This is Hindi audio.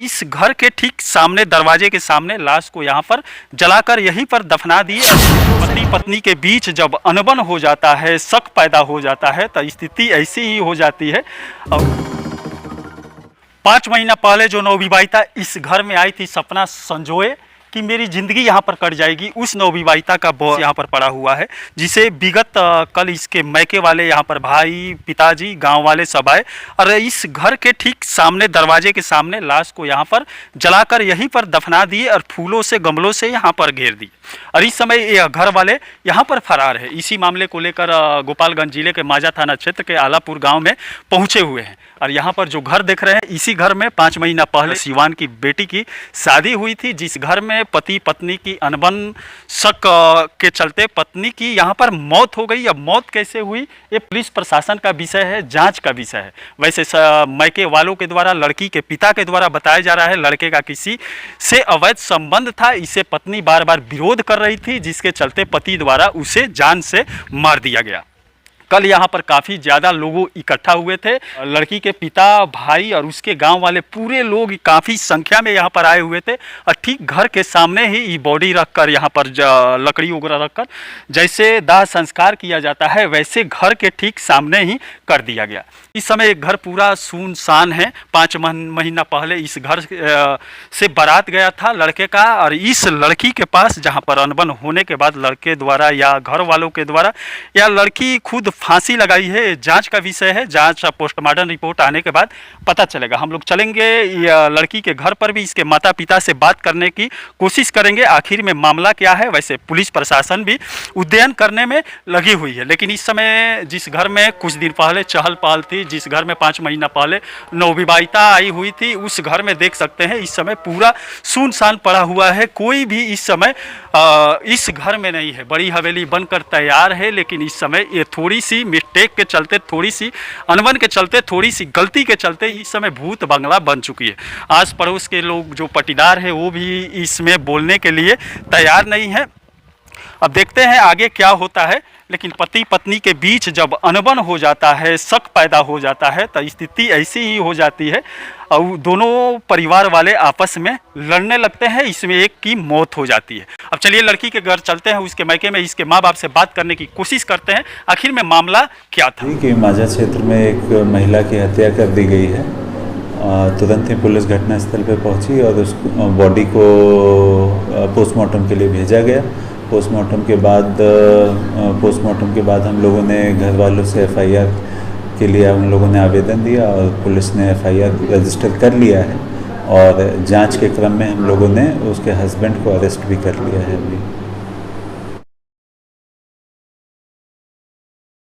इस घर के ठीक सामने दरवाजे के सामने लाश को यहाँ पर जलाकर यहीं पर दफना दिए। पति पत्नी के बीच जब अनबन हो जाता है, शक पैदा हो जाता है, तो स्थिति ऐसी ही हो जाती है। और 5 महीना पहले जो नवविवाहिता इस घर में आई थी सपना संजोए कि मेरी ज़िंदगी यहाँ पर कट जाएगी, उस नवविवाहिता का बॉस यहाँ पर पड़ा हुआ है, जिसे विगत कल इसके मैके वाले यहाँ पर भाई, पिताजी, गांव वाले सब आए और इस घर के ठीक सामने दरवाजे के सामने लाश को यहाँ पर जलाकर यहीं पर दफना दिए और फूलों से, गमलों से यहाँ पर घेर दिए। और इस समय ये घर वाले यहाँ पर फरार है। इसी मामले को लेकर गोपालगंज जिले के माजा थाना क्षेत्र के आलापुर गाँव में पहुँचे हुए हैं। और यहाँ पर जो घर देख रहे हैं, इसी घर में 5 महीना पहले शिवान की बेटी की शादी हुई थी, जिस घर में पति पत्नी की अनबन शक के चलते पत्नी की यहाँ पर मौत हो गई। अब मौत कैसे हुई ये पुलिस प्रशासन का विषय है, जांच का विषय है। वैसे मैके वालों के द्वारा, लड़की के पिता के द्वारा बताया जा रहा है लड़के का किसी से अवैध संबंध था, इसे पत्नी बार बार विरोध कर रही थी, जिसके चलते पति द्वारा उसे जान से मार दिया गया। कल यहाँ पर काफ़ी ज़्यादा लोग इकट्ठा हुए थे। लड़की के पिता, भाई और उसके गांव वाले पूरे लोग काफ़ी संख्या में यहाँ पर आए हुए थे। और ठीक घर के सामने ही ये बॉडी रखकर, यहाँ पर लकड़ी वगैरह रखकर जैसे दाह संस्कार किया जाता है, वैसे घर के ठीक सामने ही कर दिया गया। इस समय घर पूरा सुनसान है। 5 महीना पहले इस घर से बारात गया था लड़के का, और इस लड़की के पास जहाँ पर अनबन होने के बाद लड़के द्वारा या घर वालों के द्वारा या लड़की खुद फांसी लगाई है, जांच का विषय है। जांच पोस्टमार्टम रिपोर्ट आने के बाद पता चलेगा। हम लोग चलेंगे लड़की के घर पर भी, इसके माता पिता से बात करने की कोशिश करेंगे आखिर में मामला क्या है। वैसे पुलिस प्रशासन भी उद्ययन करने में लगी हुई है, लेकिन इस समय जिस घर में कुछ दिन पहले चहल पहल थी, जिस घर में 5 महीना पहले नवविवाहिता आई हुई थी, उस घर में देख सकते हैं इस समय पूरा सुनसान पड़ा हुआ है। कोई भी इस समय इस घर में नहीं है। बड़ी हवेली बनकर तैयार है, लेकिन इस समय ये थोड़ी सी मिस्टेक के चलते, थोड़ी सी अनबन के चलते, थोड़ी सी गलती के चलते इस समय भूत बंगला बन चुकी है। आस पड़ोस के लोग जो पटीदार है वो भी इसमें बोलने के लिए तैयार नहीं है। अब देखते हैं आगे क्या होता है। लेकिन पति पत्नी के बीच जब अनबन हो जाता है, शक पैदा हो जाता है, तो स्थिति ऐसी ही हो जाती है और दोनों परिवार वाले आपस में लड़ने लगते हैं। इसमें एक की मौत हो जाती है। अब चलिए लड़की के घर चलते हैं, उसके मैके में इसके माँ बाप से बात करने की कोशिश करते हैं आखिर में मामला क्या था। कि माजा क्षेत्र में एक महिला की हत्या कर दी गई है। तुरंत ही पुलिस घटनास्थल पर पहुंची और उस बॉडी को पोस्टमार्टम के लिए भेजा गया। पोस्टमार्टम के बाद हम लोगों ने घर वालों से एफआईआर के लिए हम लोगों ने आवेदन दिया और पुलिस ने एफआईआर रजिस्टर कर लिया है। और जांच के क्रम में हम लोगों ने उसके हस्बैंड को अरेस्ट भी कर लिया है अभी।